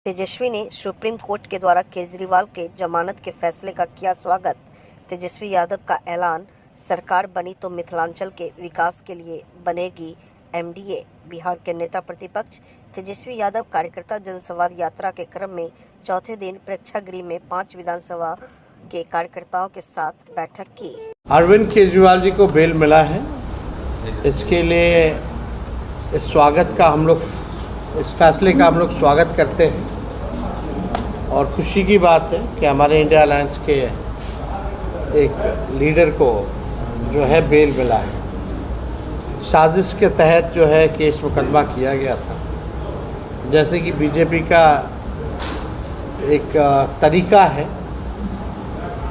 तेजस्वी ने supreme court के द्वारा केजरीवाल के जमानत के फैसले का किया स्वागत। तेजस्वी यादव का ऐलान, सरकार बनी तो मिथिलांचल के विकास के लिए बनेगी एमडीए। बिहार के नेता प्रतिपक्ष तेजस्वी यादव कार्यकर्ता जनसंवाद यात्रा के क्रम में चौथे दिन प्रेक्षागृह में 5 विधानसभा के कार्यकर्ताओं के साथ बैठक की। अरविंद केजरीवाल जी को बेल मिला है, इसके लिए इस फैसले का हम लोग स्वागत करते हैं और खुशी की बात है कि हमारे इंडिया अलायंस के एक लीडर को जो है बेल मिला है। साजिश के तहत जो है केस मुकदमा किया गया था। जैसे कि बीजेपी का एक तरीका है,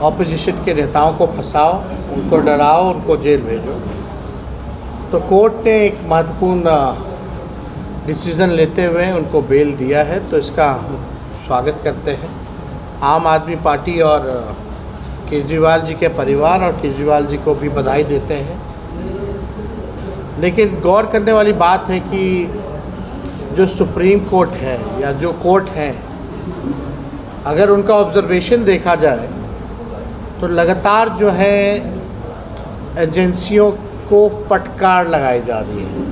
ऑपोजिशन के नेताओं को फंसाओ, उनको डराओ, उनको जेल भेजो। तो कोर्ट ने एक महत्वपूर्ण डिसीज़न लेते हुए उनको बेल दिया है, तो इसका हम स्वागत करते हैं। आम आदमी पार्टी और केजरीवाल जी के परिवार और केजरीवाल जी को भी बधाई देते हैं। लेकिन गौर करने वाली बात है कि जो सुप्रीम कोर्ट है या जो कोर्ट है, अगर उनका ऑब्जर्वेशन देखा जाए तो लगातार जो है एजेंसियों को फटकार लगाई जा रही है।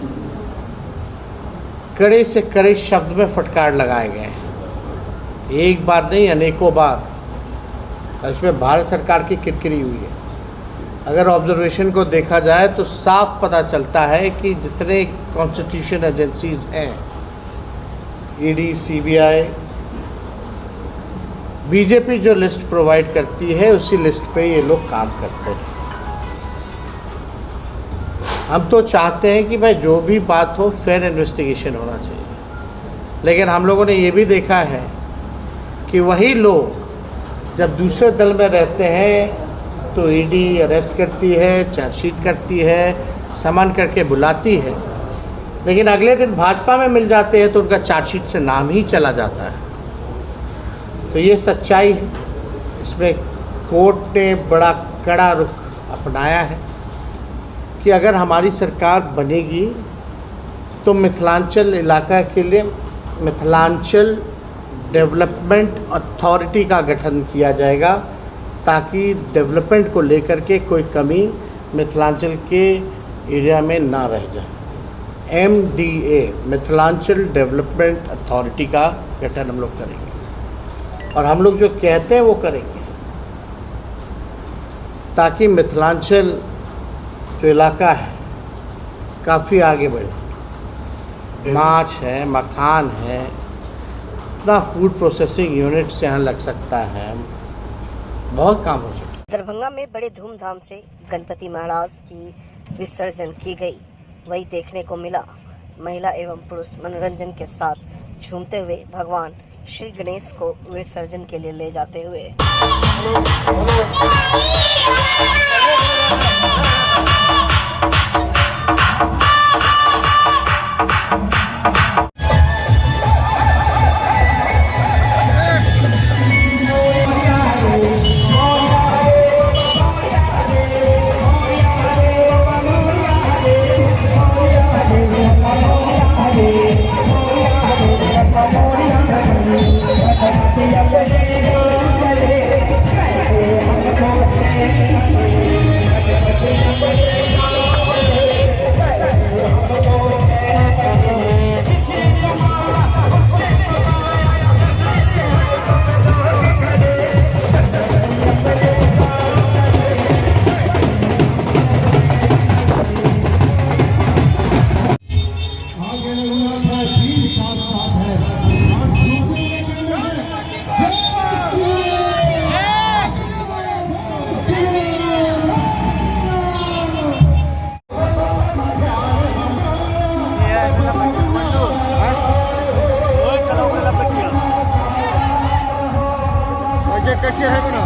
कड़े से कड़े शब्द में फटकार लगाए गए हैं, एक बार नहीं अनेकों बार। इसमें भारत सरकार की किरकिरी हुई है। अगर ऑब्जर्वेशन को देखा जाए तो साफ पता चलता है कि जितने कॉन्स्टिट्यूशन एजेंसीज़ हैं, ईडी, सीबीआई, बीजेपी जो लिस्ट प्रोवाइड करती है उसी लिस्ट पे ये लोग काम करते हैं। हम तो चाहते हैं कि भाई जो भी बात हो फेयर इन्वेस्टिगेशन होना चाहिए, लेकिन हम लोगों ने ये भी देखा है कि वही लोग जब दूसरे दल में रहते हैं तो ईडी अरेस्ट करती है, चार्जशीट करती है, समन करके बुलाती है, लेकिन अगले दिन भाजपा में मिल जाते हैं तो उनका चार्जशीट से नाम ही चला जाता है। तो ये सच्चाई है। इसमें कोर्ट ने बड़ा कड़ा रुख अपनाया है कि अगर हमारी सरकार बनेगी तो मिथिलांचल इलाका के लिए मिथिलांचल डेवलपमेंट अथॉरिटी का गठन किया जाएगा, ताकि डेवलपमेंट को लेकर के कोई कमी मिथिलांचल के एरिया में ना रह जाए। एमडीए, मिथिलांचल डेवलपमेंट अथॉरिटी का गठन हम लोग करेंगे और हम लोग जो कहते हैं वो करेंगे, ताकि मिथिलांचल जो इलाका है काफ़ी आगे बढ़े। माछ है, मखान है, इतना फूड प्रोसेसिंग यूनिट से यहाँ लग सकता है, बहुत काम हो सकता है। दरभंगा में बड़े धूमधाम से गणपति महाराज की विसर्जन की गई। वही देखने को मिला महिला एवं पुरुष मनोरंजन के साथ झूमते हुए भगवान श्री गणेश को विसर्जन के लिए ले जाते हुए। कैसे है बना?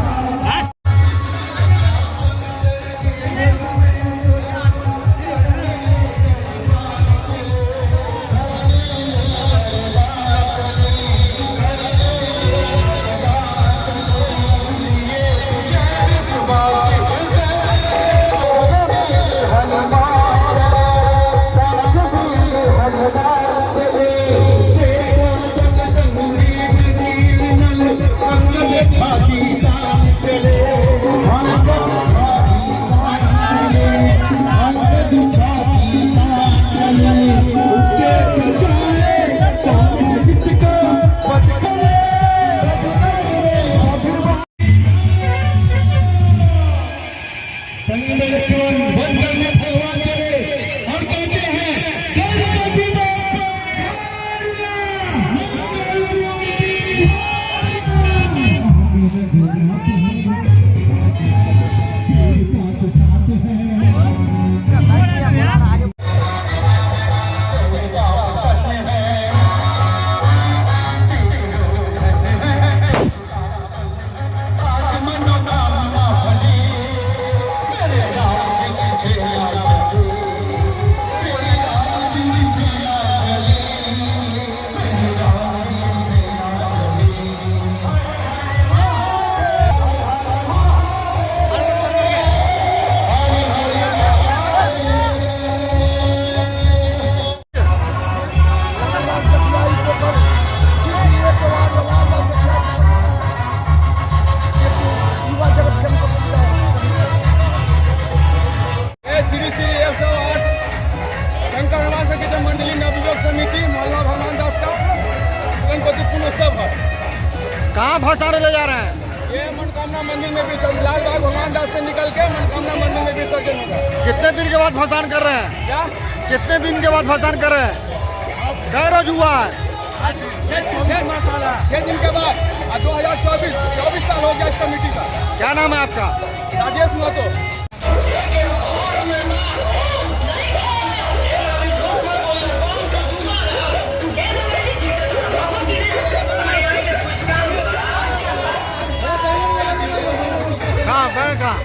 कहाँ भसाने ले जा रहे हैं? ये मनोकामना मंदिर में विसर्जन, लाल बाग भगवान दास से निकल के मनोकामना मंदिर में विसर्जन होगा। कितने दिन के बाद भसान कर रहे हैं? क्या कितने दिन के बाद भसान कर रहे हैं? कै रोज हुआ है? 6 दिन के बाद 2024 साल हो गया इस कमेटी का। क्या नाम है आपका? राजेश महतो। कहाँ बैठ कहाँ?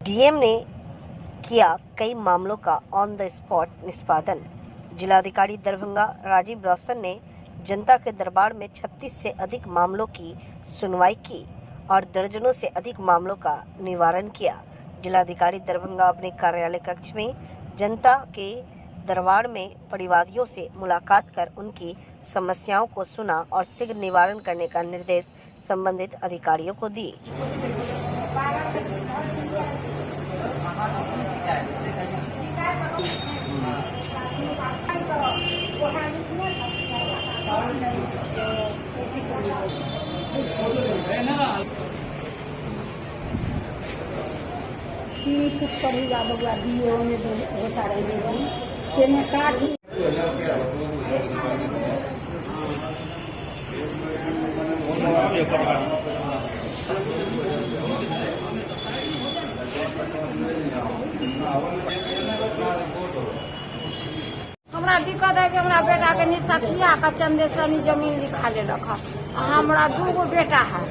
डीएम ने किया कई मामलों का ऑन द स्पॉट निष्पादन। जिलाधिकारी दरभंगा राजीव रोशन ने जनता के दरबार में 36 से अधिक मामलों की सुनवाई की और दर्जनों से अधिक मामलों का निवारण किया। जिलाधिकारी दरभंगा अपने कार्यालय कक्ष में जनता के दरबार में परिवादियों से मुलाकात कर उनकी समस्याओं को सुना और शीघ्र निवारण करने का निर्देश संबंधित अधिकारियों को दिए। करूँगा बउआ दिए में होता रहेगी तेने काट हमरा दिक्कत है कि हमरा बेटा के निसकिया का चंदेसनी जमीन लिखा ले रखा। हमरा 2 बेटा है।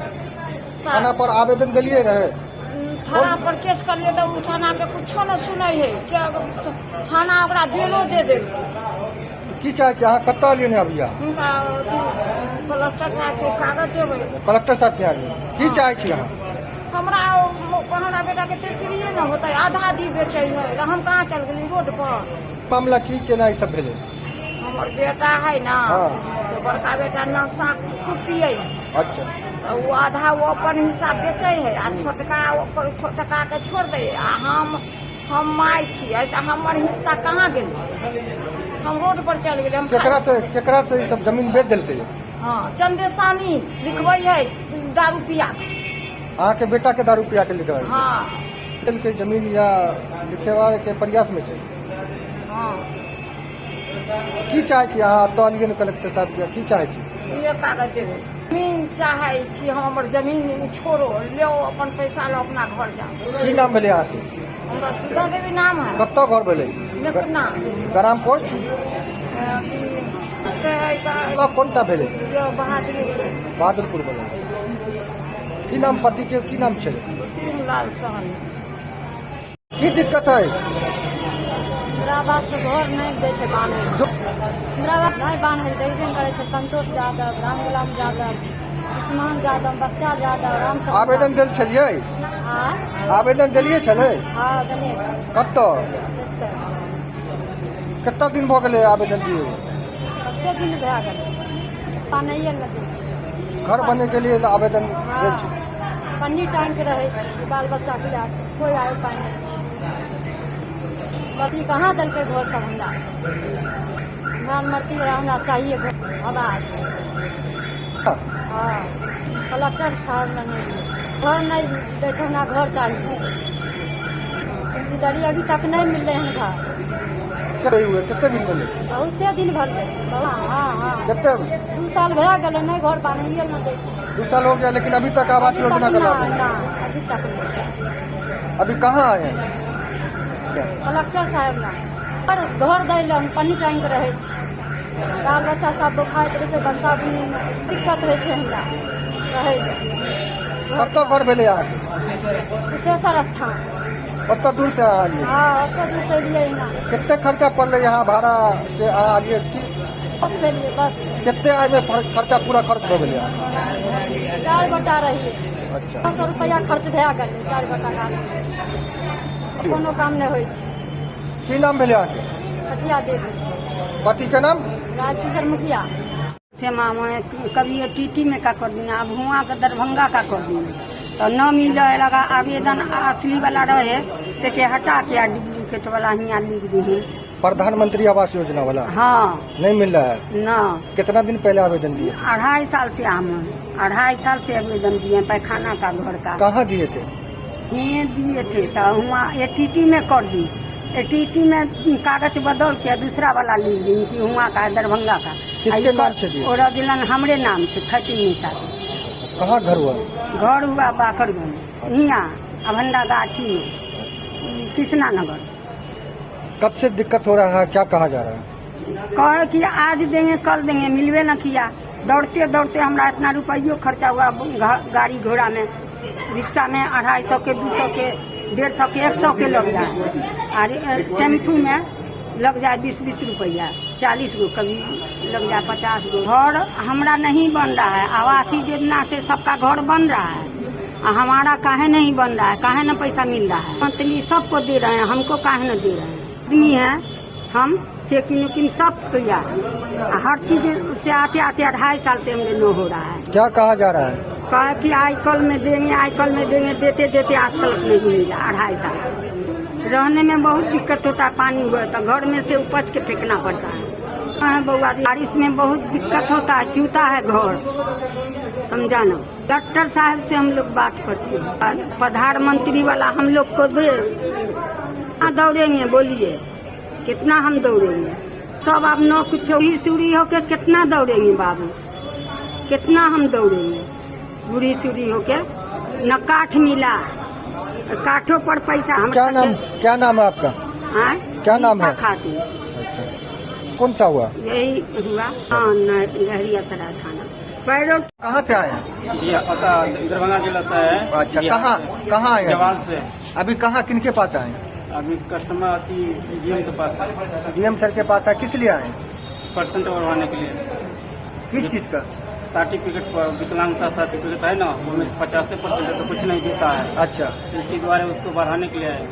थाना पर आवेदन दिलिए रहे? थाना पर केस कर लिए तो थाना के कुछो न सुनै है क्या थाना ओकरा बेलो दे दे। की चाहे छी अहाँ कत्ता लेने अबिया? उनका कलेक्टर साहब के कागज देबै। कलेक्टर साहब के आगे की चाहे छी अहाँ? हमरा बेटा के तेसरिये न होता आधा दी बेचे है हम कहाँ चल गेली रोड पर। मामला की केना ई सब भेलै? हमर बेटा है ना से बड़का बेटा नशा खूब पिए। अच्छा तो वो आधा वो अपन हिसाब बेचे है आ छोटका के छोड़ दे। आ हम माय छियै तो हमर हिस्सा कहाँ गेल? हम रोड पर चल गेल। हम केकरा से ई सब जमीन बेच देलकै? हाँ चंदेसानी लिखबै है दारू पिया। अहाँ के बेटा के दारू पिया के लिखबै? हाँ देलकै जमीन या लिखेवा के प्रयास में छै? हाँ की चाहे छी अहाँ? तलिए ने कलेक्टर साहब के की चाहे छी? ये कागज देबै। जमीन चाहे छी हमर जमीन छोड़ो लो अपन पैसा लो अपना घर जाओ। की नाम भेलै अहाँके? हमरा सुधा देवी नाम है। कत्ता घर भेलै? मेकना ग्राम पोस्ट कौन सा भेलै? बहादुरपुर भेलै। की नाम पति के की नाम छै? लाल सहन। की दिक्कत है? इंदिरा आवास के घर नहीं दै छै बान्हे। इंदिरा आवास नहीं बान्हे दै करे छै। संतोष यादव, राम गुलाम यादव, उस्मान यादव, बच्चा यादव, राम सब आवेदन दिल छलियै? आवेदन दिलियै छलै? हाँ देने कत्ता? कितना दिन भऽ गेलै आवेदन दिए? कते दिन भए गेलै पानिये न दै छै। घर बने के लिए आवेदन दिल छै? पन्नी टांग के रहे छी बाल बच्चा के लिए कोई आए पाए नहीं छी। मर्ती कहाँ दिलकै घर सब हमरा? मर्ती हमरा चाहिए घर आवास। हाँ कलेक्टर साहब ने नहीं घर नहीं दै छै हमरा घर चाहिए। इधर अभी तक नहीं मिलले हन घर। कितने दिन भेलै? बहुते दिन भर हाँ हाँ कितने? 2 साल भए गेलै नहीं घर बनाइए न दै छै। 2 साल हो गया लेकिन अभी तक आवास योजना का लाभ ना अभी तक नहीं। अभी कहाँ आए हैं? कलेक्टर साहब ना पर घर दै ले हम पन्नी टांग के रहे छी। बाल बच्चा सब खाइत रहे छै बरसा बुनी में दिक्कत होइ छै हमरा रहे ले। कत्ता घर भेलै अहाँके? कुशेश्वर स्थान। कत्ता दूर से अहाँ आलियै? हाँ ओते दूर से एलियै ना। कितने खर्चा पड़लै यहाँ भाड़ा से अहाँ आलियै? बस से एलियै बस। कितने आय में खर्चा पूरा खर्च भऽ गेलै अहाँ? 4 गोटा रहियै। अच्छा 500 रुपया खर्च भए गेलै 4 गोटा का। कोनो काम नहीं होइ छै। की नाम भेले अहाँके? कटिया देवी, पति के नाम? राजकिशोर मुखिया से मामा कभी ये टीटी में का कर दिया, अब हुआ के दरभंगा का कर दिया तो न मिल लगा आवेदन असली वाला रहे से के हटा के डुप्लीकेट वाला यहाँ लिख दी। प्रधानमंत्री आवास योजना वाला हाँ नहीं मिल रहा है। न कितना दिन पहले आवेदन दिए? 2.5 साल से हम 2.5 साल से आवेदन दिए, पैखाना का घर का कहाँ दिए थे? ये दिए थे तो हुआ एटीटी में कर दी, एटीटी में कागज बदल के दूसरा वाला लिख दी कि हुआ का दरभंगा का। किसके नाम से दिए? और दिलन हमरे नाम से खटी निशा। कहाँ घर हुआ? घर हुआ बाकरगंज, यहाँ अभंडा गाछी में, कृष्णा नगर। कब से दिक्कत हो रहा है, क्या कहा जा रहा है? कहे कि आज देंगे कल देंगे, मिलवे न किया। दौड़ते दौड़ते हमारा इतना रुपये खर्चा हुआ गाड़ी घोड़ा में, रिक्शा में 250 के 200 के 150 के 100 के लग जाए, और टेम्पू में लग जाए 20-20 रुपया, 40 गो कभी लग जाए 50 गो। घर हमारा नहीं बन रहा है, आवासीय योजना से सबका घर बन रहा है, हमारा काहे नहीं बन रहा है, काहे न पैसा मिल रहा है। मंथली सबको दे रहे हैं, हमको काहे न दे रहे हैं। आदमी है हम, चेकिंग उकिंग सब किया, हर चीज से आते आते 2.5 साल से हमने न हो रहा है। क्या कहा जा रहा है? कहा कि आई कल में देंगे, आई कल में देंगे, देते देते आज तक नहीं मिला। 2.5 साल से रहने में बहुत दिक्कत होता है, पानी हुआ तो घर में से उपज के फेंकना पड़ता है। बउआ बारिश में बहुत दिक्कत होता है, चूता है घर, समझाना। डॉक्टर साहब से हम लोग बात करते हैं, प्रधानमंत्री वाला हम लोग को दे। दौड़ेंगे बोलिए, कितना हम दौड़ेंगे? सब आप न कुछ चूड़ी होके कितना दौड़ेंगे बाबू, कितना हम दौड़ेंगे? बूढ़ी सूढ़ी होके न काठ मिला, काठों पर पैसा। हम क्या नाम है आपका? हाँ? क्या नाम है? खाती। अच्छा, कौन सा हुआ? यही हुआ। हाँ, लहरिया सराय थाना। पैरों कहाँ से आए? ये पता दरभंगा जिला से है। अच्छा, कहाँ आए? जवान से। अभी कहाँ किनके पास आए? अभी कस्टमर अति डीएम के पास है। डीएम सर के पास आए, किस लिए आए? परसेंट बढ़वाने के लिए। किस चीज का? सर्टिफिकेट पर विकलांगता सर्टिफिकेट है ना, उसमें 50% तो कुछ नहीं देता है। अच्छा, इसी द्वारा उसको बढ़ाने के लिए आए।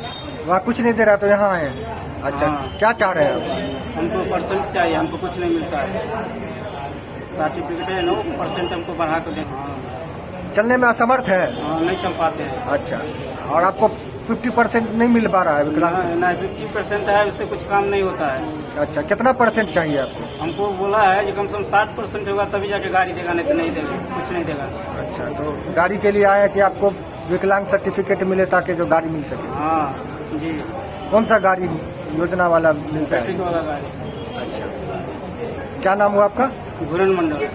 वहाँ कुछ नहीं दे रहा तो यहाँ आए? अच्छा, हाँ। क्या चाह रहे हैं आप? हमको परसेंट चाहिए, हमको कुछ नहीं मिलता है। सर्टिफिकेट है ना, परसेंट हमको बढ़ा कर देना। चलने में असमर्थ है? हाँ, नहीं चल पाते हैं। अच्छा, और आपको 50% नहीं मिल पा रहा है विकलांग? ना 50% है, उससे कुछ काम नहीं होता है। अच्छा, कितना % चाहिए आपको? हमको बोला है कि कम से कम 60% होगा तभी जाके गाड़ी देगा, नहीं तो नहीं देगा, कुछ नहीं देगा। अच्छा, तो गाड़ी के लिए आया कि आपको विकलांग सर्टिफिकेट मिले ताकि जो गाड़ी मिल सके? हाँ जी। कौन सा गाड़ी योजना वाला मिलता है? बैटरी वाला गाड़ी। अच्छा, क्या नाम हुआ आपका? घुरन मंडल।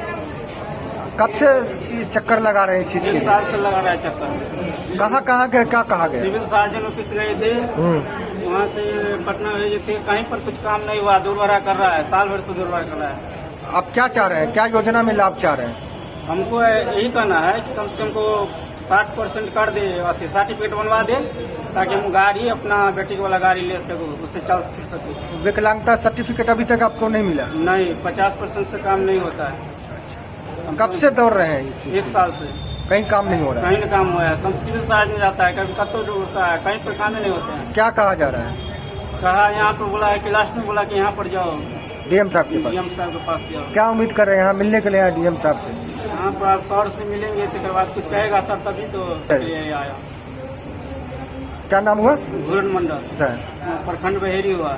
कब से इस चक्कर लगा रहे हैं इस चीज के 1 लिए? साल से लगा रहा है चक्कर। कहाँ गए, क्या कहा गया? सिविल सर्जन ऑफिस गए थे, वहाँ से पटना भेजे थे, कहीं पर कुछ काम नहीं हुआ, दुर्भरा कर रहा है, साल भर से दुर्भरा कर रहा है। आप क्या चाह रहे हैं, क्या योजना में लाभ चाह रहे हैं? हमको यही कहना है कि कम से कम को 60% कर दे, सर्टिफिकेट बनवा दे, ताकि हम गाड़ी अपना बेटी वाला गाड़ी ले सके, उससे चल फिर सके। विकलांगता सर्टिफिकेट अभी तक आपको नहीं मिला? नहीं, 50% से काम नहीं होता है। कब से दौड़ रहे हैं इस चीज? 1 साल से कहीं काम नहीं हो रहा है? कहीं न काम हुआ है, कम सिविल साइड में जाता है, कभी कत्तो होता है, कहीं पर काम नहीं होते हैं। क्या कहा जा रहा है? कहा यहाँ पर बोला है कि लास्ट में बोला कि यहाँ पर जाओ, डीएम साहब के पास। डीएम साहब के पास जाओ। क्या उम्मीद कर रहे हैं यहाँ मिलने के लिए आए डीएम साहब से? यहाँ पर आप सर से मिलेंगे तो बाद कुछ कहेगा सर, तभी तो लिए आया। क्या नाम हुआ? घुरन मंडल, सर, प्रखंड बहेरी हुआ।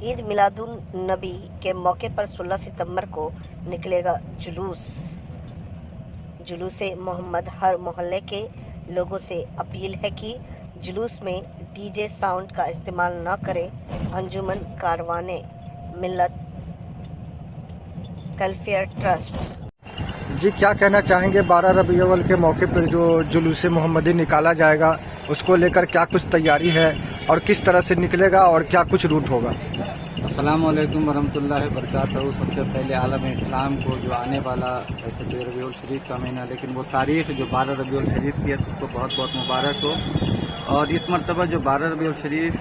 ईद मिलादुन नबी के मौके पर 16 सितंबर को निकलेगा जुलूस मोहम्मद। हर मोहल्ले के लोगों से अपील है कि जुलूस में डीजे साउंड का इस्तेमाल न करें। अंजुमन कारवाने मिल्लत वेलफेयर ट्रस्ट। जी, क्या कहना चाहेंगे 12 रबीउल अव्वल के मौके पर जो जुलूस मोहम्मदी निकाला जाएगा, उसको लेकर क्या कुछ तैयारी है और किस तरह से निकलेगा और क्या कुछ रूट होगा? अस्सलाम वालेकुम वरहमतुल्लाहि वबरकातुहू। सबसे पहले आलम इस्लाम को जो आने वाला वैसे रबीउल शरीफ का महीना, लेकिन वो तारीख जो 12 रबीउल शरीफ की है उसको बहुत बहुत मुबारक हो। और इस मरतबा जो 12 रबीउल शरीफ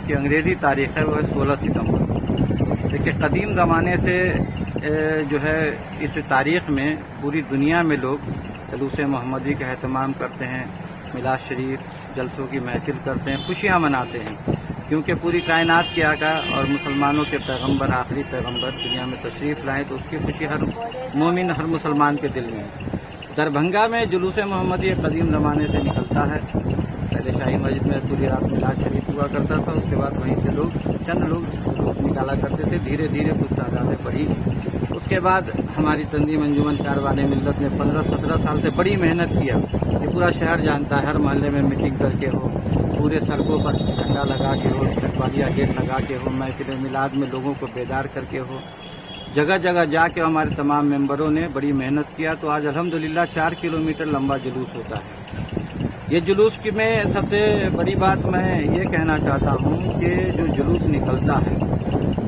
की अंग्रेज़ी तारीख है वो है 16 सितंबर। देखिए, कदीम ज़माने से जो है इस तारीख में पूरी दुनिया में लोग जुलूस मोहम्मदी का एहतमाम करते हैं, मिलाद शरीफ जलसों की महफिल करते हैं, खुशियाँ मनाते हैं, क्योंकि पूरी कायनात के आका और मुसलमानों के पैगंबर, आखिरी पैगंबर दुनिया में तशरीफ़ लाए, तो उसकी खुशी हर मोमिन, हर मुसलमान के दिल में है। दरभंगा में जुलूस मोहम्मदी एक कदीम ज़माने से निकलता है। पहले शाही मस्जिद में पूरी रात मिलाद शरीफ हुआ करता था, उसके बाद वहीं से लोग चंद लोग जुलूस निकाला करते थे, धीरे धीरे कुछ तादादें बढ़ी। उसके बाद हमारी तंजीम अंजुमन कारवाने मिल्लत ने 15-17 साल से बड़ी मेहनत किया। ये पूरा शहर जानता है, हर मोहल्ले में मीटिंग करके हो, पूरे सड़कों पर झंडा लगा के हो, इस्तिकबालिया गेट लगा के हो, महफिल मिलाद में लोगों को बेदार करके हो, जगह जगह जाके हमारे तमाम मेंबरों ने बड़ी मेहनत किया। तो आज अल्हम्दुलिल्लाह 4 किलोमीटर लंबा जुलूस होता है। ये जुलूस की में सबसे बड़ी बात मैं ये कहना चाहता हूँ कि जो जुलूस निकलता है,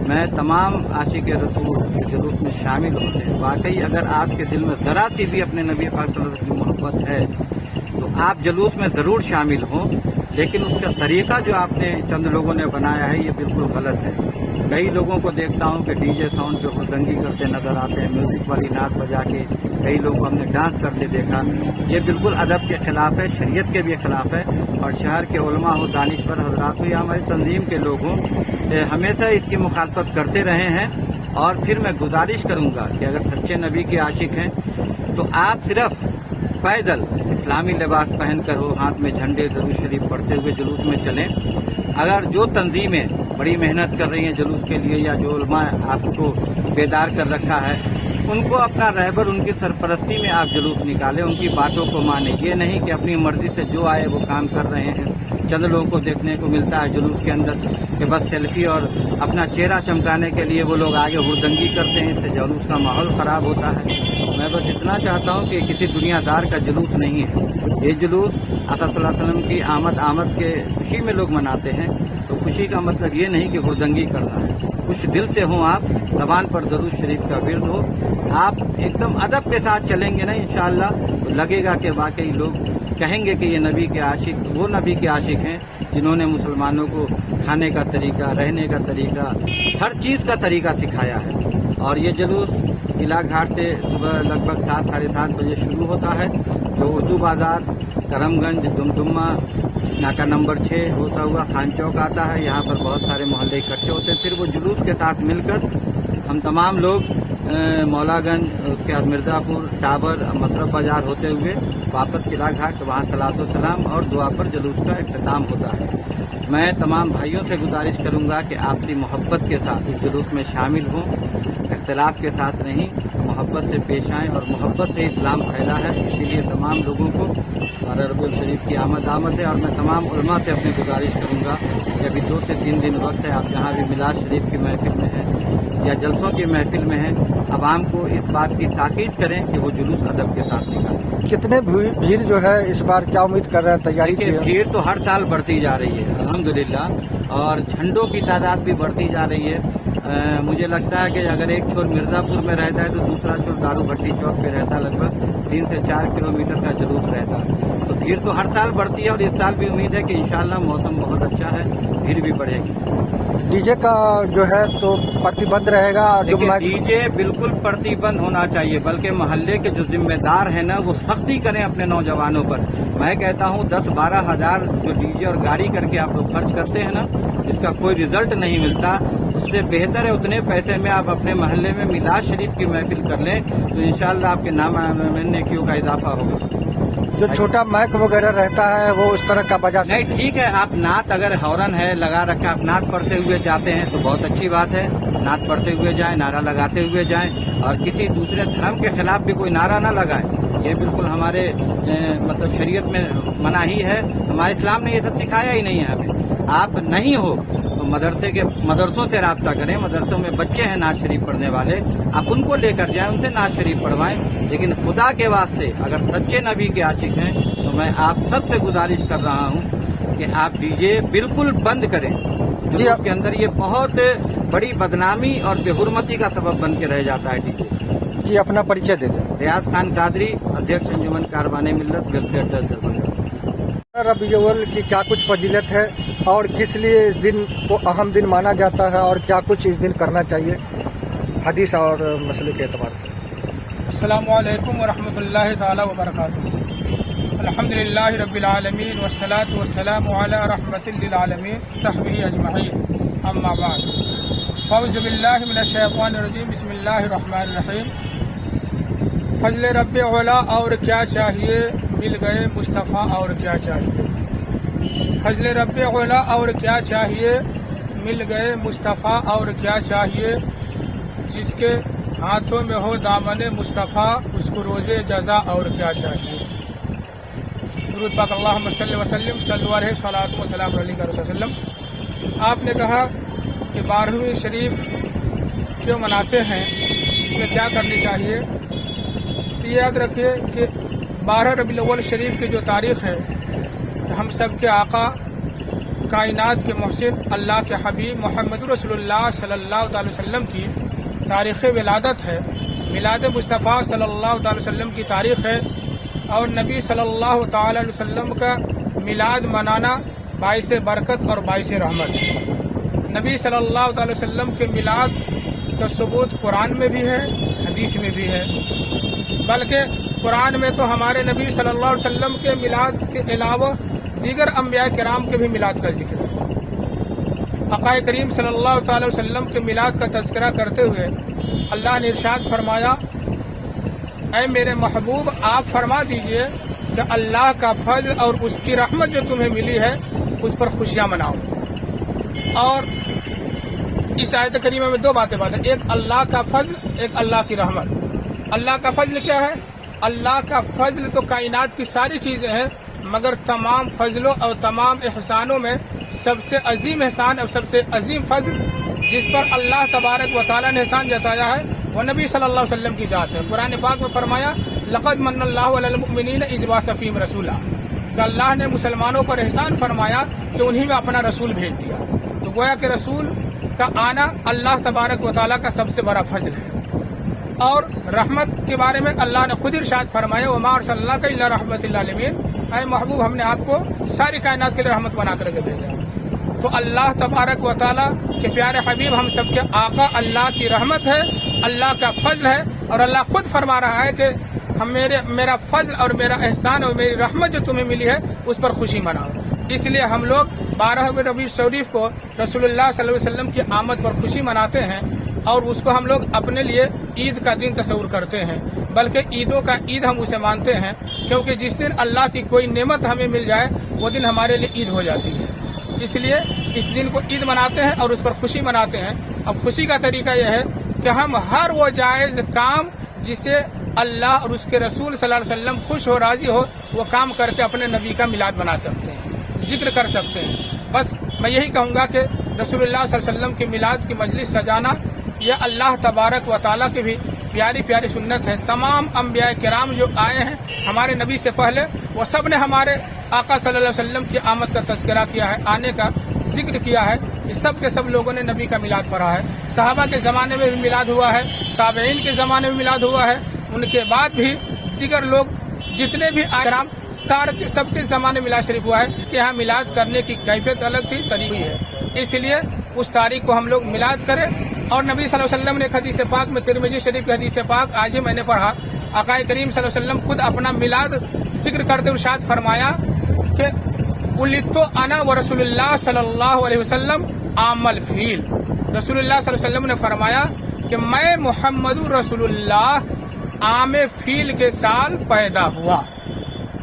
मैं तमाम आशिक रसूल के जुलूस में शामिल होते हैं। वाकई अगर आपके दिल में ज़रा सी भी अपने नबी पाक सल्लल्लाहु अलैहि वसल्लम की मोहब्बत है तो आप जुलूस में ज़रूर शामिल हों, लेकिन उसका तरीका जो आपने चंद लोगों ने बनाया है ये बिल्कुल गलत है। कई लोगों को देखता हूँ कि डीजे साउंड पे हुड़दंगी करते नजर आते हैं, म्यूजिक वाली नाच बजा के, कई लोगों को हमने डांस करते देखा। ये बिल्कुल अदब के खिलाफ है, शरीयत के भी खिलाफ है। और शहर के उलमा हो, दानिशवर हजरात हो या हमारी तंजीम के लोग हों, हमेशा इसकी मुखालफत करते रहे हैं। और फिर मैं गुजारिश करूँगा कि अगर सच्चे नबी के आशिक हैं तो आप सिर्फ पैदल इस्लामी लिबास पहनकर हो, हाथ में झंडे दरूद शरीफ पढ़ते हुए जुलूस में चलें। अगर जो तंजीमें बड़ी मेहनत कर रही हैं जुलूस के लिए, या जो उलमा आपको बेदार कर रखा है, उनको अपना रहबर, उनकी सरपरस्ती में आप जुलूस निकालें, उनकी बातों को माने। ये नहीं कि अपनी मर्जी से जो आए वो काम कर रहे हैं। चंद लोगों को देखने को मिलता है जुलूस के अंदर कि बस सेल्फी और अपना चेहरा चमकाने के लिए वो लोग आगे हुड़दंगी करते हैं, इससे जुलूस का माहौल ख़राब होता है। मैं बस इतना चाहता हूँ कि किसी दुनियादार का जुलूस नहीं है ये जुलूस। आका सल्लल्लाहु अलैहि वसल्लम की आमद के खुशी में लोग मनाते हैं, तो खुशी का मतलब ये नहीं कि हुड़दंगी करना है। कुछ दिल से हो, आप ज़बान पर दरूद शरीफ का विर्द हो, आप एकदम अदब के साथ चलेंगे ना इंशाअल्लाह, तो लगेगा कि वाकई लोग कहेंगे कि ये नबी के आशिक, वो नबी के आशिक हैं जिन्होंने मुसलमानों को खाने का तरीका, रहने का तरीका, हर चीज़ का तरीका सिखाया है। और ये जुलूस किला घाट से सुबह लगभग 7-7:30 बजे शुरू होता है, जो उर्दू बाज़ार, करमगंज, दुमदुमा, नाका नंबर 6 होता हुआ खान चौक आता है। यहाँ पर बहुत सारे मोहल्ले इकट्ठे होते हैं। फिर वो जुलूस के साथ मिलकर हम तमाम लोग मौलागंज, उसके बाद मिर्ज़ापुर, टाबर, मसरफ बाजार होते हुए वापस किला घाट, वहाँ सलातो सलाम और दुआ पर जुलूस का इख्तिताम होता है। मैं तमाम भाइयों से गुजारिश करूँगा कि आपसी मोहब्बत के साथ इस जुलूस में शामिल हों, इख्तिलाफ के साथ नहीं, मोहब्बत से पेश आएँ। और मोहब्बत से इस्लाम फैला है, इसीलिए तमाम लोगों को रबीउल शरीफ की आमद है। और मैं तमाम उलमा से अपनी गुजारिश करूँगा कि अभी 2 से 3 दिन वक्त है, आप जहाँ भी मिलाद शरीफ की महफिल में हैं या जलसों की महफिल में हैं, अवाम को इस बात की ताकीद करें कि वो जुलूस अदब के साथ निकालें। कितने भीड़ जो है इस बार क्या उम्मीद कर रहे हैं, तैयारी की? भीड़ तो हर साल बढ़ती जा रही है अल्हम्दुलिल्लाह, और झंडों की तादाद भी बढ़ती जा रही है। मुझे लगता है कि अगर एक छोर मिर्ज़ापुर में रहता है तो दूसरा छोर दारू भट्टी चौक पे रहता है, लगभग 3 से 4 किलोमीटर का जुलूस रहता है। तो भीड़ तो हर साल बढ़ती है और इस साल भी उम्मीद है कि इंशाअल्लाह मौसम बहुत अच्छा है, भीड़ भी बढ़ेगी। डीजे का जो है तो प्रतिबंध रहेगा? डीजे बिल्कुल प्रतिबंध होना चाहिए, बल्कि मोहल्ले के जो जिम्मेदार हैं ना वो सख्ती करें अपने नौजवानों पर। मैं कहता हूँ 10-12 हज़ार जो डीजे और गाड़ी करके आप लोग खर्च करते हैं ना, जिसका कोई रिजल्ट नहीं मिलता, उससे बेहतर है उतने पैसे में आप अपने मोहल्ले में मिलाद शरीफ की महफिल कर लें, तो इंशाअल्लाह आपके नाम में नेकियों का इजाफा होगा। जो छोटा माइक वगैरह रहता है वो उस तरह का बजा नहीं, ठीक है, आप नात अगर हौरन है लगा रखा, आप नात पढ़ते हुए जाते हैं तो बहुत अच्छी बात है, नात पढ़ते हुए जाएं, नारा लगाते हुए जाएं, और किसी दूसरे धर्म के खिलाफ भी कोई नारा ना लगाएं। ये बिल्कुल हमारे मतलब शरीयत में मना ही है, हमारे इस्लाम ने ये सब सिखाया ही नहीं है हमें। आप नहीं हो तो मदरसों से रब्ता करें, मदरसों में बच्चे हैं नाज शरीफ पढ़ने वाले, आप उनको लेकर जाएं, उनसे नाज शरीफ पढ़वाएं। लेकिन खुदा के वास्ते अगर सच्चे नबी के आशिक हैं तो मैं आप सबसे गुजारिश कर रहा हूं कि आप डीजे बिल्कुल बंद करें। जी, आपके अंदर ये बहुत बड़ी बदनामी और बेहुरमती का सबब बन के रह जाता है डीजे। जी, अपना परिचय दे दें। रियाज खान कादरी, अध्यक्ष अंजुमन कारवाने मिल्लत, वेलफेयर दरभंगा। रबीउल की क्या कुछ फजीलत है और किस लिए इस दिन को अहम दिन माना जाता है और क्या कुछ इस दिन करना चाहिए? हदीस और मसले के एतबार से। अस्सलामु अलैकुम वरहमतुल्लाहि ताला वबरकातुहू। अल्हम्दुलिल्लाहि रब्बिल आलमीन वस्सलातु वस्सलामु अला रहमतिल लिल आलमीन सहबिही अजमईन अम्मा बाद। औज़ु बिल्लाहि मिनश शैतानिर रजीम बिस्मिल्लाहिर रहमानिर रहीम। फजल रब्बे औला और क्या चाहिए, मिल गए मुस्तफ़ा और क्या चाहिए। फजल रब्बे औला और क्या चाहिए, मिल गए मुस्तफ़ा और क्या चाहिए। जिसके हाथों में हो दामने मुस्तफ़ा, उसको रोज़े जज़ा और क्या चाहिए। दुरूद पाक अल्लाहुम्मा सल्लि वसल्लिम सल्लु अलैहि सलातु व सलामु अलैका रसूलल्लाह। आपने कहा कि 12वीं शरीफ क्यों मनाते हैं, इसमें क्या करनी चाहिए। तो याद रखिए कि 12 रबीउल अव्वल शरीफ की जो तारीख़ है, हम सब के आका कायनात के मोहसिन अल्लाह के हबीब मोहम्मद रसूलुल्लाह सल्लल्लाहु अलैहि वसल्लम की तारीख़ विलादत है। मिलाद मुस्तफ़ा सल्लल्लाहु अलैहि वसल्लम की तारीख़ है और नबी सल्लल्लाहु अलैहि वसल्लम का मिलाद मनाना बाइस बरकत और बाइस रहमत है। नबी सल्लल्लाहु अलैहि वसल्लम के मिलाद का सबूत कुरान में भी है, हदीस में भी है। बल्कि कुरान में तो हमारे नबी सल्लल्लाहु अलैहि वसल्लम के मिलाद के अलावा दीगर अंबिया किराम के भी मिलाद का जिक्र है। आक़ाए करीम सल्लल्लाहु अलैहि वसल्लम के मिलाद का तज़किरा करते हुए अल्लाह ने इरशाद फरमाया, ऐ मेरे महबूब आप फरमा दीजिए कि अल्लाह का फजल और उसकी रहमत जो तुम्हें मिली है उस पर खुशियाँ मनाओ। और इस आयत करीमा में दो बातें एक अल्लाह का फजल, एक अल्लाह की रहमत। अल्लाह का फजल क्या है। अल्लाह का फजल तो कायनात की सारी चीजें हैं, मगर तमाम फजलों और तमाम एहसानों में सबसे अजीम एहसान और सबसे अजीम फजल जिस पर अल्लाह तबारक व तआला ने एहसान जताया है वो नबी सल्लल्लाहु अलैहि वसल्लम की जात है। कुरान पाक में फरमाया, लक़द मन्नल्लाहु अलल मुमिनीना इज़ बअसा फ़ीहिम रसूला। अल्लाह ने मुसलमानों पर एहसान फरमाया कि उन्हीं में अपना रसूल भेज दिया। तो गोया के रसूल का आना अल्लाह तबारक व तआला का सबसे बड़ा फजल है। और रहमत के बारे में अल्लाह ने खुद इरशाद फरमाया, वमा अर्सलनाका इल्ला रहमतल लिल आलमीन। ऐ महबूब हमने आपको सारी कायनात के लिए रहमत बना करके भेजा। तो अल्लाह तबारक व तआला के प्यारे हबीब हम सबके आका अल्लाह की रहमत है, अल्लाह का फजल है। और अल्लाह खुद फरमा रहा है कि हम मेरा फजल और मेरा एहसान और मेरी रहमत जो तुम्हें मिली है उस पर खुशी मनाओ। इसलिए हम लोग 12वें रबीउल शरीफ को रसूलुल्लाह सल्लल्लाहु अलैहि वसल्लम की आमद पर खुशी मनाते हैं और उसको हम लोग अपने लिए ईद का दिन तस्वुर करते हैं। बल्कि ईदों का ईद हम उसे मानते हैं क्योंकि जिस दिन अल्लाह की कोई नेमत हमें मिल जाए वो दिन हमारे लिए ईद हो जाती है। इसलिए इस दिन को ईद मनाते हैं और उस पर खुशी मनाते हैं। अब खुशी का तरीका यह है कि हम हर वो जायज काम जिसे अल्लाह और उसके रसूल सल्लल्लाहु अलैहि वसल्लम खुश हो राजी हो वो काम करके अपने नबी का मिलाद बना सकते हैं, जिक्र कर सकते हैं। बस मैं यही कहूँगा कि रसूलुल्लाह सल्लल्लाहु अलैहि वसल्लम की मिलाद की मजलिस सजाना यह अल्लाह तबारक व तआला की भी प्यारी प्यारी सुन्नत है। तमाम अंबिया किराम जो आए हैं हमारे नबी से पहले वो सब ने हमारे आका सल्लल्लाहु अलैहि वसल्लम की आमद का तज़किरा किया है, आने का जिक्र किया है। इस सब के सब लोगों ने नबी का मिलाद पढ़ा है। सहाबा के ज़माने में भी मिलाद हुआ है, ताबईन के ज़माने में मिलाद हुआ है, उनके बाद भी दीगर लोग जितने भी आराम सारे सबके ज़माने मिलाद शरीफ हुआ है कि यहाँ मिलाद करने की कैफियत अलग थी, तरीक़ा है। इसलिए उस तारीख को हम लोग मिलाद करें। और नबी सल्लल्लाहु अलैहि वसल्लम ने हदीस पाक में, तिरमिज़ी शरीफ की हदीस पाक आज ही मैंने पढ़ा, आक़ाए करीम सल्लल्लाहु अलैहि वसल्लम खुद अपना मिलाद जिक्र करते हुए इरशाद फरमाया कि उलितो अना व रसूलुल्लाह सल्लल्लाहु अलैहि वसल्लम आमल फील। रसूलुल्लाह सल्लल्लाहु अलैहि वसल्लम ने फरमाया कि मैं मुहम्मदुर रसूलुल्लाह आमे फील के साल पैदा हुआ।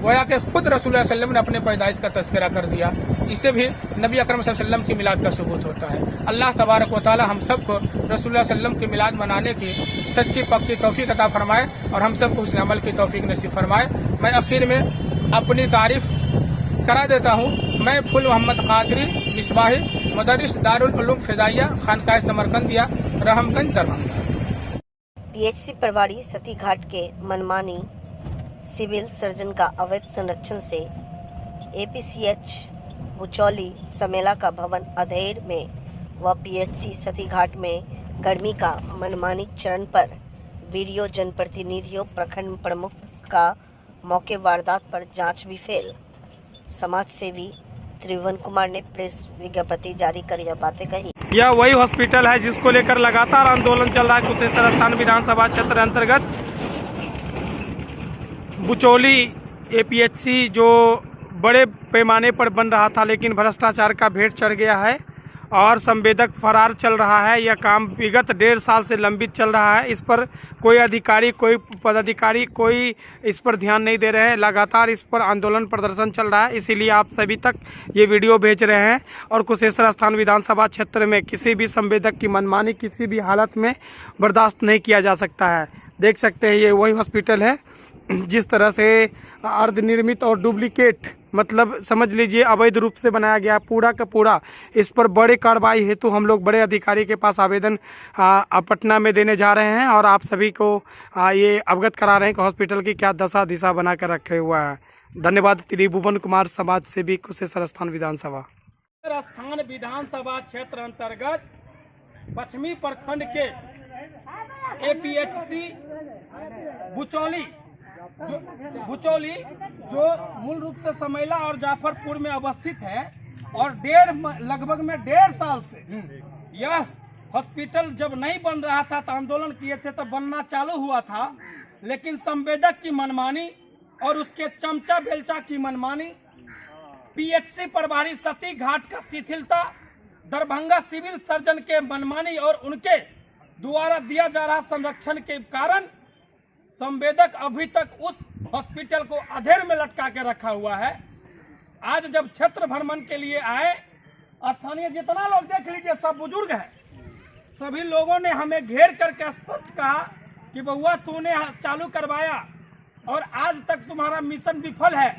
गोया कि खुद रसूलुल्लाह सल्लल्लाहु अलैहि वसल्लम ने अपने पैदाइश का तज़किरा कर दिया। इससे भी नबी अकरम सल्लल्लाहु अलैहि वसल्लम की मिलाद का सबूत होता है। अल्लाह तबारक व तआला हम सबको रसूलुल्लाह सल्लल्लाहु अलैहि वसल्लम की मिलाद मनाने की सच्ची पक्की तौफीक अता फरमाए और हम सबको उसने अमल की तौफीक नसीब फरमाए। मैं आखिर में अपनी तारीफ करा देता हूँ। मैं फुल मोहम्मद कादरी मिसबाही मदरिस दारुल उलूम फिदाइया खानकाह समरकंदिया रहमगंज दरभंगा। पीएचसी परवारी सती घाट के मनमानी सिविल सर्जन का अवैध संरक्षण से एपीसीएच बुचौली समेला का भवन अधेर में व पीएचसी सती घाट में गर्मी का मनमानी चरण पर वीडियो जनप्रतिनिधियों प्रखंड प्रमुख का मौके वारदात पर जांच भी फेल। समाज सेवी त्रिभुवन कुमार ने प्रेस विज्ञप्ति जारी कर यह बातें कही। यह वही हॉस्पिटल है जिसको लेकर लगातार आंदोलन चल रहा है कुशेश्वर स्थान विधानसभा क्षेत्र अंतर्गत। बुचौली एपीएचसी जो बड़े पैमाने पर बन रहा था, लेकिन भ्रष्टाचार का भेंट चढ़ गया है और संवेदक फरार चल रहा है। यह काम विगत 1.5 साल से लंबित चल रहा है। इस पर कोई अधिकारी, कोई पदाधिकारी, कोई इस पर ध्यान नहीं दे रहे हैं। लगातार इस पर आंदोलन प्रदर्शन चल रहा है, इसीलिए आप सभी तक ये वीडियो भेज रहे हैं। और कुशेश्वर स्थान विधानसभा क्षेत्र में किसी भी संवेदक की मनमानी किसी भी हालत में बर्दाश्त नहीं किया जा सकता है। देख सकते हैं ये वही हॉस्पिटल है जिस तरह से अर्धनिर्मित और डुप्लीकेट, मतलब समझ लीजिए अवैध रूप से बनाया गया पूरा का पूरा। इस पर बड़े कार्रवाई हेतु हम लोग बड़े अधिकारी के पास आवेदन पटना में देने जा रहे हैं और आप सभी को ये अवगत करा रहे हैं कि हॉस्पिटल की क्या दशा दिशा बना कर रखे हुआ है। धन्यवाद। त्रिभुवन कुमार, समाज सेवी, कुशेश्वर स्थान विधानसभा। स्थान विधानसभा क्षेत्र अंतर्गत पश्चिमी प्रखंड के एपीएचसी बुचौली जो मूल रूप से समैला और जाफरपुर में अवस्थित है और लगभग में 1.5 साल से यह हॉस्पिटल जब नहीं बन रहा था तो आंदोलन किए थे तो बनना चालू हुआ था, लेकिन संवेदक की मनमानी और उसके चमचा बेलचा की मनमानी, पीएचसी प्रभारी सती घाट का शिथिलता, दरभंगा सिविल सर्जन के मनमानी और उनके द्वारा दिया जा रहा संरक्षण के कारण संवेदक अभी तक उस हॉस्पिटल को अधेर में लटका के रखा हुआ है। आज जब क्षेत्र भ्रमण के लिए आए, स्थानीय जितना लोग देख लीजिए सब बुजुर्ग हैं, सभी लोगों ने हमें घेर करके स्पष्ट कहा कि बउआ तूने चालू करवाया और आज तक तुम्हारा मिशन विफल है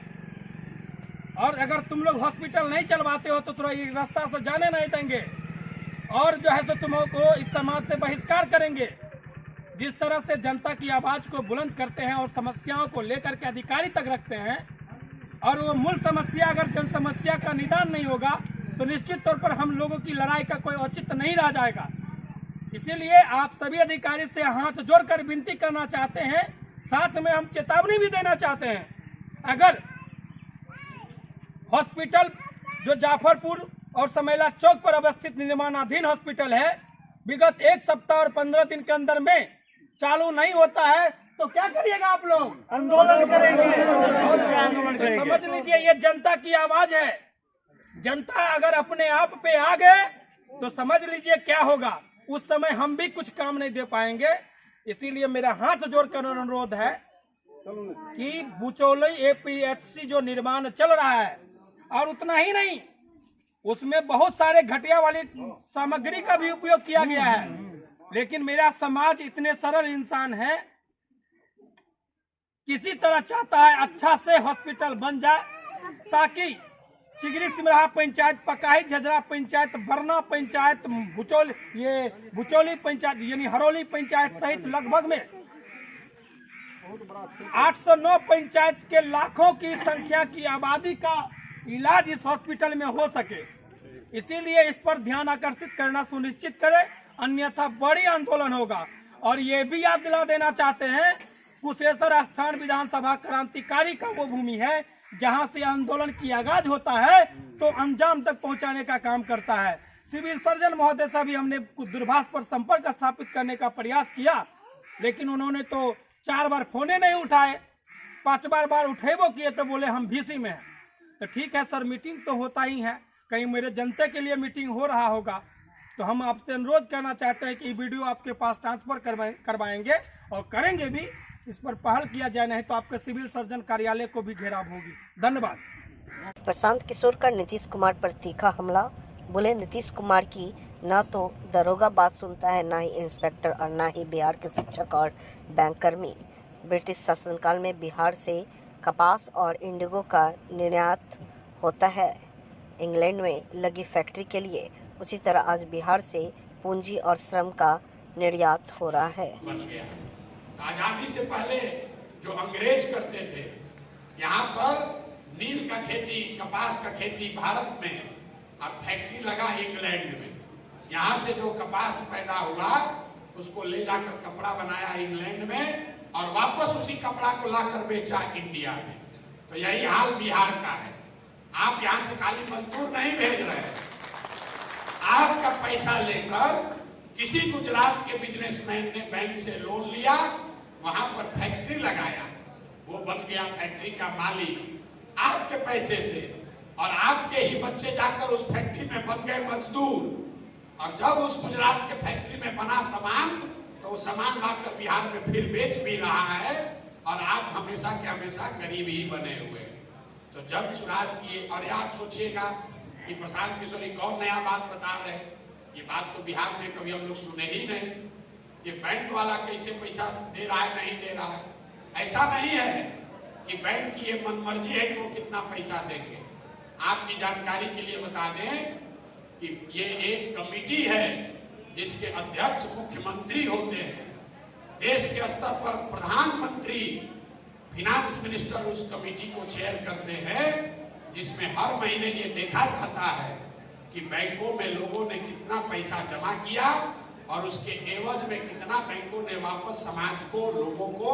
और अगर तुम लोग हॉस्पिटल नहीं चलवाते हो तो थोड़ा ये रास्ता से जाने नहीं देंगे और जो है सो तुमको इस समाज से बहिष्कार करेंगे। जिस तरह से जनता की आवाज को बुलंद करते हैं और समस्याओं को लेकर के अधिकारी तक रखते हैं और वो मूल समस्या अगर जन समस्या का निदान नहीं होगा तो निश्चित तौर पर हम लोगों की लड़ाई का कोई औचित्य नहीं रह जाएगा। इसीलिए आप सभी अधिकारी से हाथ जोड़कर विनती करना चाहते हैं, साथ में हम चेतावनी भी देना चाहते हैं, अगर हॉस्पिटल जो जाफरपुर और समैला चौक पर अवस्थित निर्माणाधीन हॉस्पिटल है विगत 1 सप्ताह और 15 दिन के अंदर में चालू नहीं होता है तो क्या करिएगा आप लोग? आंदोलन करेंगे। तो समझ लीजिए ये जनता की आवाज है। जनता अगर अपने आप पे आ गए तो समझ लीजिए क्या होगा। उस समय हम भी कुछ काम नहीं दे पाएंगे। इसीलिए मेरा हाथ जोड़कर अनुरोध है कि बुचौली एपीएचसी जो निर्माण चल रहा है और उतना ही नहीं, उसमें बहुत सारे घटिया वाली सामग्री का भी उपयोग किया गया है, लेकिन मेरा समाज इतने सरल इंसान है, किसी तरह चाहता है अच्छा से हॉस्पिटल बन जाए ताकि चिगरी सिमराहा पंचायत, पकाही झजरा पंचायत, बरना पंचायत, बुचौली पंचायत यानी हरौली पंचायत सहित लगभग में 809 पंचायत के लाखों की संख्या की आबादी का इलाज इस हॉस्पिटल में हो सके। इसीलिए इस पर ध्यान आकर्षित करना सुनिश्चित करें, अन्यथा बड़ी आंदोलन होगा। और ये भी याद दिला देना चाहते हैं, कुशेश्वर स्थान विधानसभा क्रांतिकारी का वो भूमि है जहां से आंदोलन की आगाज होता है तो अंजाम तक पहुंचाने का काम करता है। सिविल सर्जन महोदय से भी हमने कुछ दूरभाष पर संपर्क स्थापित करने का प्रयास किया, लेकिन उन्होंने तो 4 बार फोने नहीं उठाए, 5 बार उठेबो किए तो बोले हम भीसी में हैं। तो ठीक है सर, मीटिंग तो होता ही है, कहीं मेरे जनता के लिए मीटिंग हो रहा होगा, तो हम आपसे अनुरोध करना चाहते हैं कि वीडियो आपके पास ट्रांसफर करवाएंगे और करेंगे भी, इस पर पहल किया जाए, नहीं तो आपके सिविल सर्जन कार्यालय को भी घेराव होगी। धन्यवाद। प्रशांत किशोर का नीतीश कुमार पर तीखा हमला। बोले नीतीश कुमार की ना तो दरोगा बात सुनता है, ना ही इंस्पेक्टर और ना ही बिहार के शिक्षक और बैंककर्मी। ब्रिटिश शासनकाल में बिहार से कपास और इंडिगो का निर्यात होता है इंग्लैंड में लगी फैक्ट्री के लिए, उसी तरह आज बिहार से पूंजी और श्रम का निर्यात हो रहा है। आजादी से पहले जो अंग्रेज करते थे, यहाँ पर नील का खेती, कपास का खेती भारत में, अब फैक्ट्री लगा इंग्लैंड में, यहाँ से जो कपास पैदा हुआ उसको ले जाकर कपड़ा बनाया इंग्लैंड में और वापस उसी कपड़ा को लाकर बेचा इंडिया में। तो यही हाल बिहार का है। आप यहां से खाली मजदूर नहीं भेज रहे हैं, आपका पैसा लेकर किसी गुजरात के बिजनेसमैन ने बैंक से लोन लिया, वहां पर फैक्ट्री लगाया, वो बन गया फैक्ट्री का मालिक आपके पैसे से, और आपके ही बच्चे जाकर उस फैक्ट्री में बन गए मजदूर। और जब उस गुजरात के फैक्ट्री में बना सामान, तो वो सामान लाकर बिहार में फिर बेच भी रहा है, और आप हमेशा के हमेशा गरीब ही बने हुए। तो जन स्वराज की, और आप सोचिएगा कि प्रशांत किशोरी कौन नया बात बता रहे हैं, ये बात तो बिहार में कभी हम लोग सुने ही नहीं। ये बैंक वाला कैसे पैसा दे रहा है, नहीं दे रहा है, ऐसा नहीं है कि बैंक की ये मनमर्जी है कि वो कितना पैसा देंगे। आपकी जानकारी के लिए बता दें कि ये एक कमेटी है जिसके अध्यक्ष मुख्यमंत्री होते हैं। देश के स्तर पर प्रधानमंत्री, फिनांस मिनिस्टर उस कमेटी को चेयर करते हैं, जिसमें हर महीने ये देखा जाता है कि बैंकों में लोगों ने कितना पैसा जमा किया और उसके एवज में कितना बैंकों ने वापस समाज को, लोगों को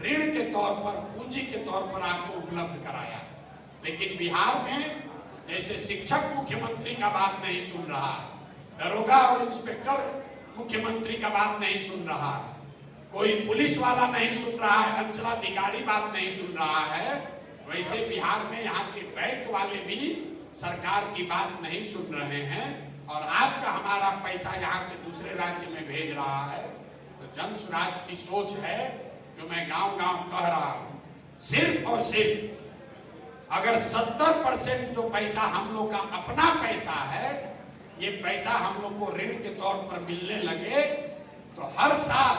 ऋण के तौर पर, पूंजी के तौर पर आपको उपलब्ध कराया। लेकिन बिहार में जैसे शिक्षक मुख्यमंत्री का बात नहीं सुन रहा, दरोगा और इंस्पेक्टर मुख्यमंत्री का बात नहीं सुन रहा, कोई पुलिस वाला नहीं सुन रहा है, अंचलाधिकारी बात नहीं सुन रहा है, वैसे बिहार में यहाँ के बैंक वाले भी सरकार की बात नहीं सुन रहे हैं, और आपका हमारा पैसा यहाँ से दूसरे राज्य में भेज रहा है। तो जन स्वराज की सोच है, जो मैं गांव-गांव कह रहा हूँ, सिर्फ और सिर्फ अगर 70% जो पैसा हम लोग का अपना पैसा है, ये पैसा हम लोग को ऋण के तौर पर मिलने लगे, तो हर साल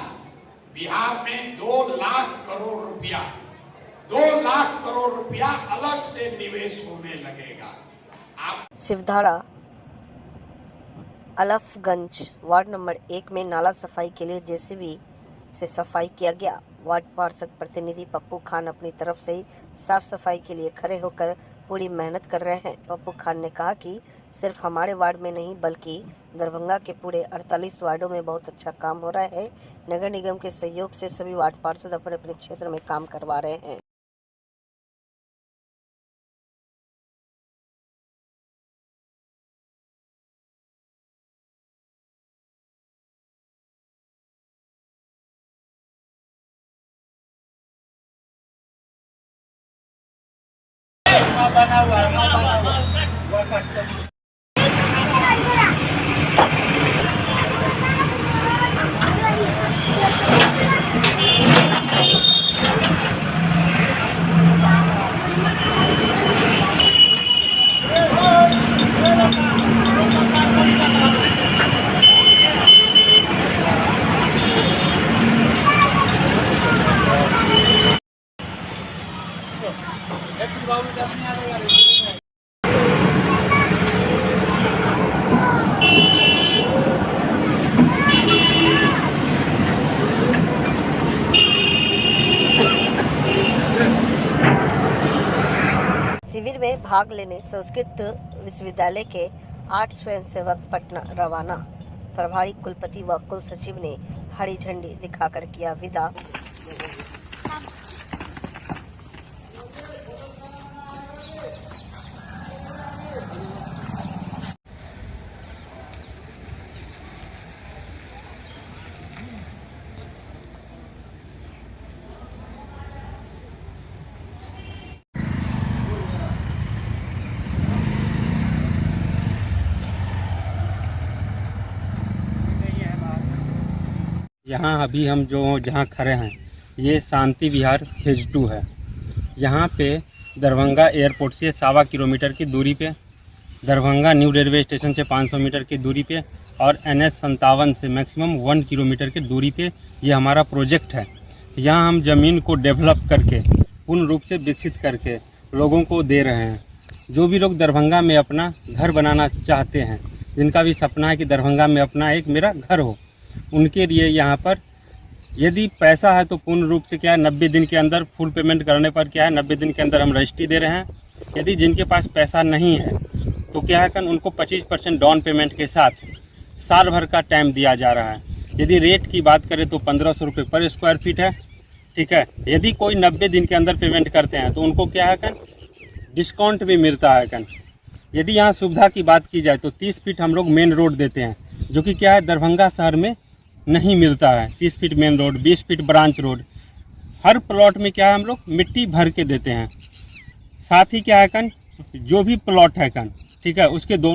बिहार में 2 लाख करोड़ रुपया, 2 लाख करोड़ रुपया अलग से निवेश होने लगेगा। आप सिवधाड़ा अलफगंज वार्ड नंबर 1 में नाला सफाई के लिए जेसीबी से सफाई किया गया। वार्ड पार्षद प्रतिनिधि पप्पू खान अपनी तरफ से ही साफ सफाई के लिए खड़े होकर पूरी मेहनत कर रहे हैं। पप्पू खान ने कहा कि सिर्फ हमारे वार्ड में नहीं बल्कि दरभंगा के पूरे 48 वार्डों में बहुत अच्छा काम हो रहा है। नगर निगम के सहयोग से सभी वार्ड पार्षद अपने अपने क्षेत्र में काम करवा रहे हैं। शिविर में भाग लेने संस्कृत विश्वविद्यालय के 8 स्वयंसेवक पटना रवाना। प्रभारी कुलपति व कुल सचिव ने हरी झंडी दिखाकर किया विदा। यहाँ अभी हम जहाँ खड़े हैं, ये शांति विहार फेज 2 है। यहाँ पे दरभंगा एयरपोर्ट से 1.25 किलोमीटर की दूरी पे, दरभंगा न्यू रेलवे स्टेशन से 500 मीटर की दूरी पे और NH57 से मैक्सिमम 1 किलोमीटर की दूरी पे ये हमारा प्रोजेक्ट है। यहाँ हम ज़मीन को डेवलप करके पूर्ण रूप से विकसित करके लोगों को दे रहे हैं। जो भी लोग दरभंगा में अपना घर बनाना चाहते हैं, जिनका भी सपना है कि दरभंगा में अपना एक मेरा घर हो, उनके लिए यहाँ पर यदि पैसा है तो पूर्ण रूप से क्या है 90 दिन के अंदर फुल पेमेंट करने पर क्या है 90 दिन के अंदर हम रजिस्ट्री दे रहे हैं। यदि जिनके पास पैसा नहीं है तो क्या है कि उनको 25% डाउन पेमेंट के साथ साल भर का टाइम दिया जा रहा है। यदि रेट की बात करें तो 1500 रुपये पर स्क्वायर फीट है, ठीक है। यदि कोई 90 दिन के अंदर पेमेंट करते हैं तो उनको क्या है कि डिस्काउंट भी मिलता है कन। यदि यहाँ सुविधा की बात की जाए तो 30 फीट हम लोग मेन रोड देते हैं, जो कि क्या है दरभंगा शहर में नहीं मिलता है। 30 feet main road, 20 feet branch road, हर प्लॉट में क्या है हम लोग मिट्टी भर के देते हैं। साथ ही क्या है कन जो भी प्लॉट है कन, ठीक है, उसके दोनों